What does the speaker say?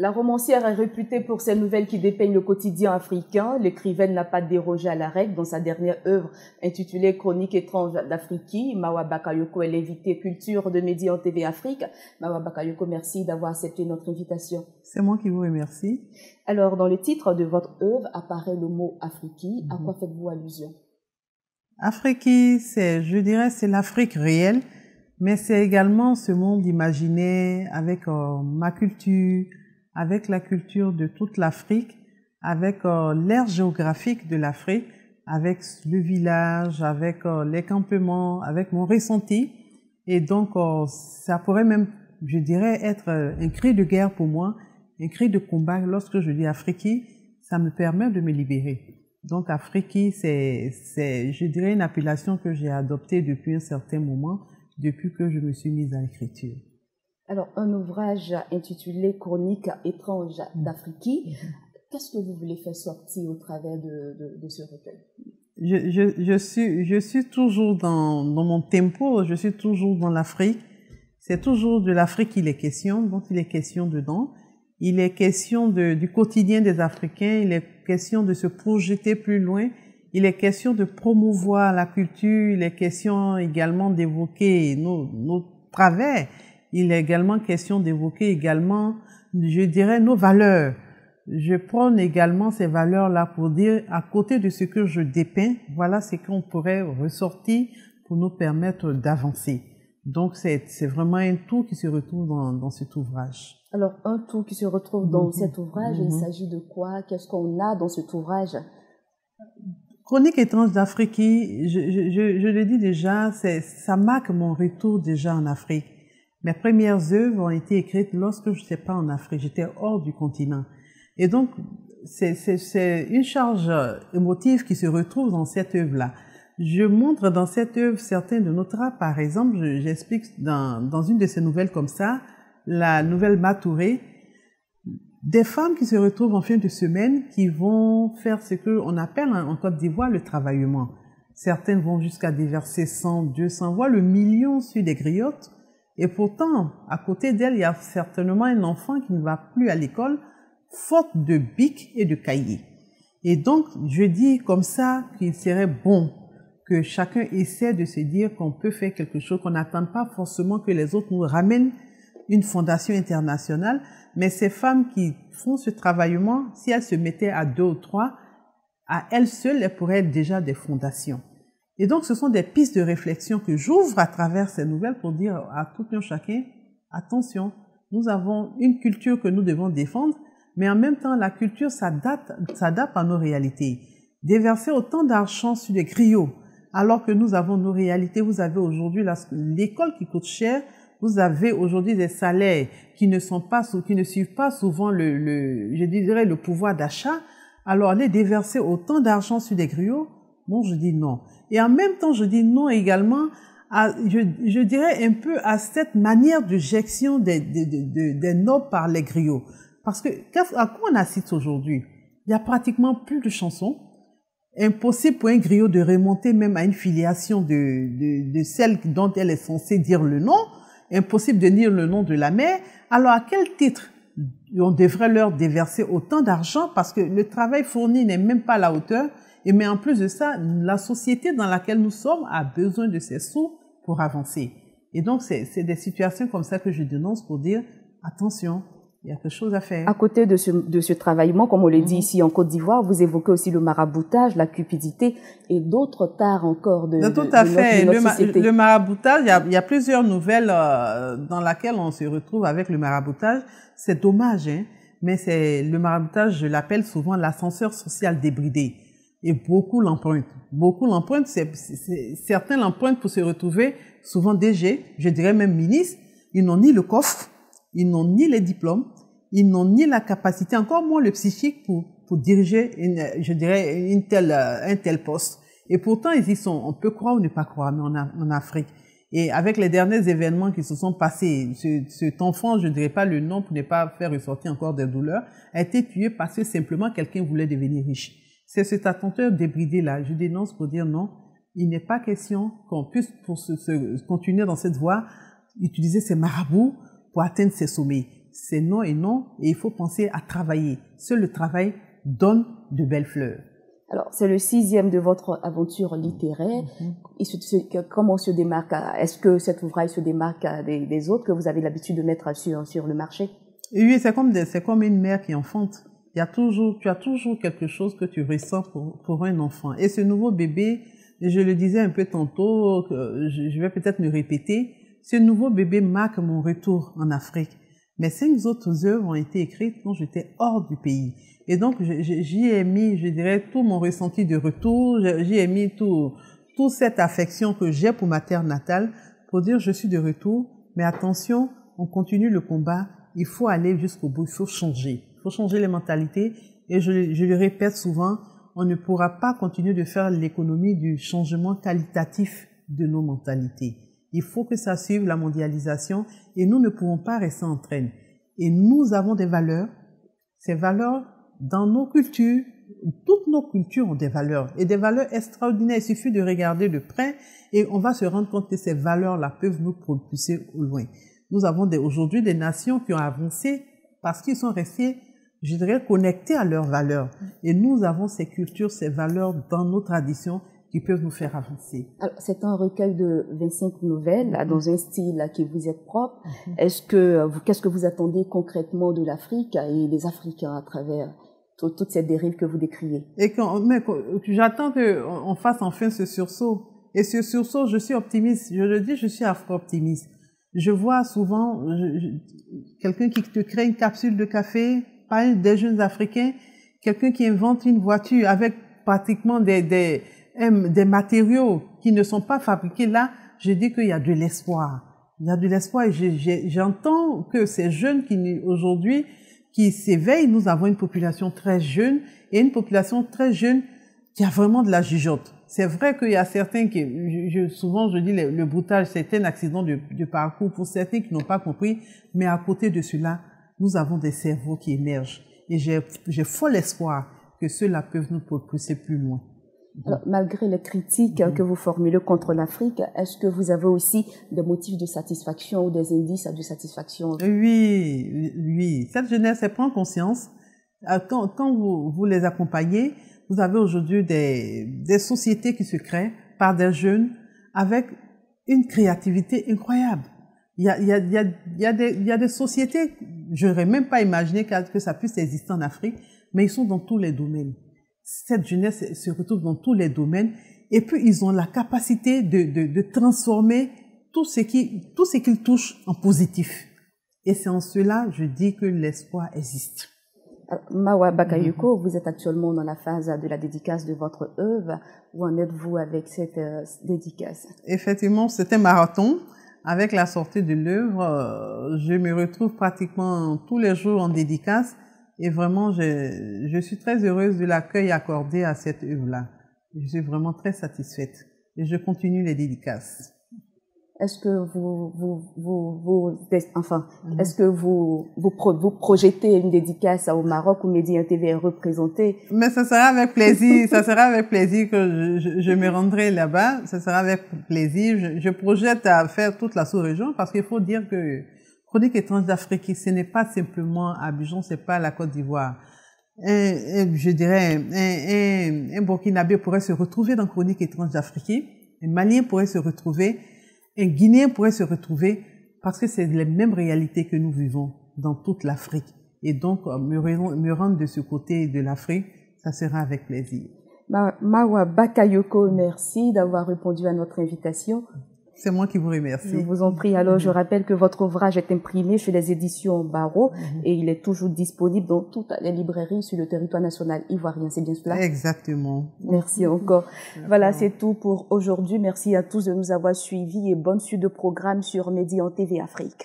La romancière est réputée pour ses nouvelles qui dépeignent le quotidien africain. L'écrivaine n'a pas dérogé à la règle. Dans sa dernière œuvre intitulée Chroniques étranges d'Afrique, Mawa Bakayoko est l'invitée culture de Média en TV Afrique. Mawa Bakayoko, merci d'avoir accepté notre invitation. C'est moi qui vous remercie. Alors, dans le titre de votre œuvre apparaît le mot Afrique. À quoi faites-vous allusion? Afrique, je dirais, c'est l'Afrique réelle, mais c'est également ce monde imaginaire avec ma culture, avec la culture de toute l'Afrique, avec l'aire géographique de l'Afrique, avec le village, avec les campements, avec mon ressenti. Et donc, ça pourrait même, je dirais, être un cri de guerre pour moi, un cri de combat. Lorsque je dis Afrique, ça me permet de me libérer. Donc, Afrique, c'est, je dirais, une appellation que j'ai adoptée depuis un certain moment, depuis que je me suis mise à l'écriture. Alors, un ouvrage intitulé Chroniques étranges d'Afrique, qu'est-ce que vous voulez faire sortir au travers de ce recueil? Je suis toujours dans mon tempo, je suis toujours dans l'Afrique. C'est toujours de l'Afrique qu'il est question, donc il est question dedans. Il est question du quotidien des Africains, il est question de se projeter plus loin, il est question de promouvoir la culture, il est question également d'évoquer nos travers. Il est également question d'évoquer également, je dirais, nos valeurs. Je prône également ces valeurs-là pour dire, à côté de ce que je dépeins, voilà ce qu'on pourrait ressortir pour nous permettre d'avancer. Donc, c'est vraiment un tout qui se retrouve dans cet ouvrage. Alors, un tout qui se retrouve dans cet ouvrage, il s'agit de quoi? Qu'est-ce qu'on a dans cet ouvrage? Chroniques étranges d'Afrique, je le dis déjà, ça marque mon retour déjà en Afrique. Mes premières œuvres ont été écrites lorsque je n'étais pas en Afrique, j'étais hors du continent. Et donc, c'est une charge émotive qui se retrouve dans cette œuvre-là. Je montre dans cette œuvre certains de nos traits. Par exemple, j'explique dans une de ces nouvelles comme ça, la nouvelle Matouré, des femmes qui se retrouvent en fin de semaine qui vont faire ce qu'on appelle en Côte d'Ivoire le travaillement. Certaines vont jusqu'à déverser 100, 200, voire le million sur des griottes. Et pourtant, à côté d'elle, il y a certainement un enfant qui ne va plus à l'école, faute de bic et de cahier. Et donc, je dis comme ça qu'il serait bon que chacun essaie de se dire qu'on peut faire quelque chose, qu'on n'attend pas forcément que les autres nous ramènent une fondation internationale, mais ces femmes qui font ce travaillement, si elles se mettaient à 2 ou 3, à elles seules, elles pourraient être déjà des fondations. Et donc, ce sont des pistes de réflexion que j'ouvre à travers ces nouvelles pour dire à tout un chacun, attention, nous avons une culture que nous devons défendre, mais en même temps, la culture s'adapte à nos réalités. Déverser autant d'argent sur les griots, alors que nous avons nos réalités. Vous avez aujourd'hui l'école qui coûte cher, vous avez aujourd'hui des salaires qui ne suivent pas souvent je dirais, le pouvoir d'achat. Alors, aller déverser autant d'argent sur des griots, bon, je dis non. Et en même temps, je dis non également je dirais un peu à cette manière de gestion des nobles par les griots. Parce que, à quoi on assiste aujourd'hui? Il y a pratiquement plus de chansons. Impossible pour un griot de remonter même à une filiation de celle dont elle est censée dire le nom. Impossible de dire le nom de la mère. Alors, à quel titre on devrait leur déverser autant d'argent? Parce que le travail fourni n'est même pas à la hauteur. Mais en plus de ça, la société dans laquelle nous sommes a besoin de ces sous pour avancer. Et donc, c'est des situations comme ça que je dénonce pour dire, attention, il y a quelque chose à faire. À côté de ce travaillement, comme on le dit ici en Côte d'Ivoire, vous évoquez aussi le maraboutage, la cupidité et d'autres tares encore de tout à fait. Notre société. Le maraboutage, il y a plusieurs nouvelles dans lesquelles on se retrouve avec le maraboutage. C'est dommage, hein, mais le maraboutage, je l'appelle souvent l'ascenseur social débridé. Et beaucoup l'empruntent. Certains l'empruntent pour se retrouver souvent DG, je dirais même ministre. Ils n'ont ni le coffre, ils n'ont ni les diplômes, ils n'ont ni la capacité, encore moins le psychique pour diriger un tel poste. Et pourtant, ils y sont. On peut croire ou ne pas croire, mais en Afrique. Et avec les derniers événements qui se sont passés, cet enfant, je ne dirais pas le nom pour ne pas faire ressortir encore des douleurs, a été tué parce que simplement quelqu'un voulait devenir riche. C'est cet attenteur débridé-là. Je dénonce pour dire non, il n'est pas question qu'on puisse, pour continuer dans cette voie, utiliser ces marabouts pour atteindre ces sommets. c'est non et non, et il faut penser à travailler. Seul le travail donne de belles fleurs. Alors, c'est le 6e de votre aventure littéraire. Comment se démarque, est-ce que cet ouvrage se démarque des autres que vous avez l'habitude de mettre sur le marché? Oui, c'est comme une mère qui enfante. Tu as toujours quelque chose que tu ressens pour un enfant. Et ce nouveau bébé, je le disais un peu tantôt, je vais peut-être me répéter, ce nouveau bébé marque mon retour en Afrique. Mes 5 autres œuvres ont été écrites quand j'étais hors du pays. Et donc, j'y ai mis, je dirais, tout mon ressenti de retour, j'y ai mis toute cette affection que j'ai pour ma terre natale pour dire je suis de retour, mais attention, on continue le combat, il faut aller jusqu'au bout, il faut changer les mentalités. Et je le répète souvent, on ne pourra pas continuer de faire l'économie du changement qualitatif de nos mentalités. Il faut que ça suive la mondialisation et nous ne pouvons pas rester en traîne. Et nous avons des valeurs, ces valeurs dans nos cultures, toutes nos cultures ont des valeurs et des valeurs extraordinaires. Il suffit de regarder de près et on va se rendre compte que ces valeurs-là peuvent nous propulser au loin. Nous avons aujourd'hui des nations qui ont avancé parce qu'ils sont restés, je dirais, connectés à leurs valeurs. Et nous avons ces cultures, ces valeurs dans nos traditions qui peuvent nous faire avancer. C'est un recueil de 25 nouvelles, dans un style qui vous est propre. Qu'est-ce que vous attendez concrètement de l'Afrique et des Africains à travers toute cette dérive que vous décriez? J'attends qu'on fasse enfin ce sursaut. Et ce sursaut, je suis optimiste. Je le dis, je suis afro-optimiste. Je vois souvent quelqu'un qui te crée une capsule de café, pas des jeunes Africains, quelqu'un qui invente une voiture avec pratiquement des matériaux qui ne sont pas fabriqués. Là, je dis qu'il y a de l'espoir. Il y a de l'espoir et j'entends que ces jeunes aujourd'hui qui s'éveillent, nous avons une population très jeune et une population très jeune qui a vraiment de la jugeote. C'est vrai qu'il y a certains qui, souvent je dis le broutage, c'est un accident de parcours pour certains qui n'ont pas compris, mais à côté de cela, nous avons des cerveaux qui émergent et j'ai fort l'espoir que ceux-là peuvent nous propulser plus loin. Alors, malgré les critiques que vous formulez contre l'Afrique, est-ce que vous avez aussi des motifs de satisfaction ou des indices de satisfaction? Oui. Cette jeunesse, elle prend conscience. Quand vous les accompagnez, vous avez aujourd'hui des sociétés qui se créent par des jeunes avec une créativité incroyable. Il y a des sociétés, je n'aurais même pas imaginé que ça puisse exister en Afrique, mais ils sont dans tous les domaines. Cette jeunesse se retrouve dans tous les domaines et puis ils ont la capacité de transformer tout ce qu'ils touchent en positif. Et c'est en cela, je dis que l'espoir existe. Mawa Bakayoko, vous êtes actuellement dans la phase de la dédicace de votre œuvre. Où en êtes-vous avec cette dédicace? Effectivement, c'est un marathon. Avec la sortie de l'œuvre, je me retrouve pratiquement tous les jours en dédicace. Et vraiment, je suis très heureuse de l'accueil accordé à cette œuvre-là. Je suis vraiment très satisfaite. Et je continue les dédicaces. Est-ce que est-ce que vous projetez une dédicace au Maroc où Medi TV est représenté? Mais ça sera avec plaisir, ça sera avec plaisir que je me rendrai là-bas. Ça sera avec plaisir. Je projette à faire toute la sous-région parce qu'il faut dire que Chronique étrange d'Afrique, ce n'est pas simplement Abidjan, c'est pas la Côte d'Ivoire. Je dirais, un Burkinabé pourrait se retrouver dans Chronique étrange d'Afrique, un Malien pourrait se retrouver, un Guinéen pourrait se retrouver, parce que c'est les mêmes réalités que nous vivons dans toute l'Afrique. Et donc, me rendre de ce côté de l'Afrique, ça sera avec plaisir. Mawa Bakayoko, merci d'avoir répondu à notre invitation. C'est moi qui vous remercie. Je vous en prie. Alors, je rappelle que votre ouvrage est imprimé chez les éditions Barreau et il est toujours disponible dans toutes les librairies sur le territoire national ivoirien. C'est bien cela? Exactement. Merci encore. Voilà, c'est tout pour aujourd'hui. Merci à tous de nous avoir suivis et bonne suite de programme sur Medi TV Afrique.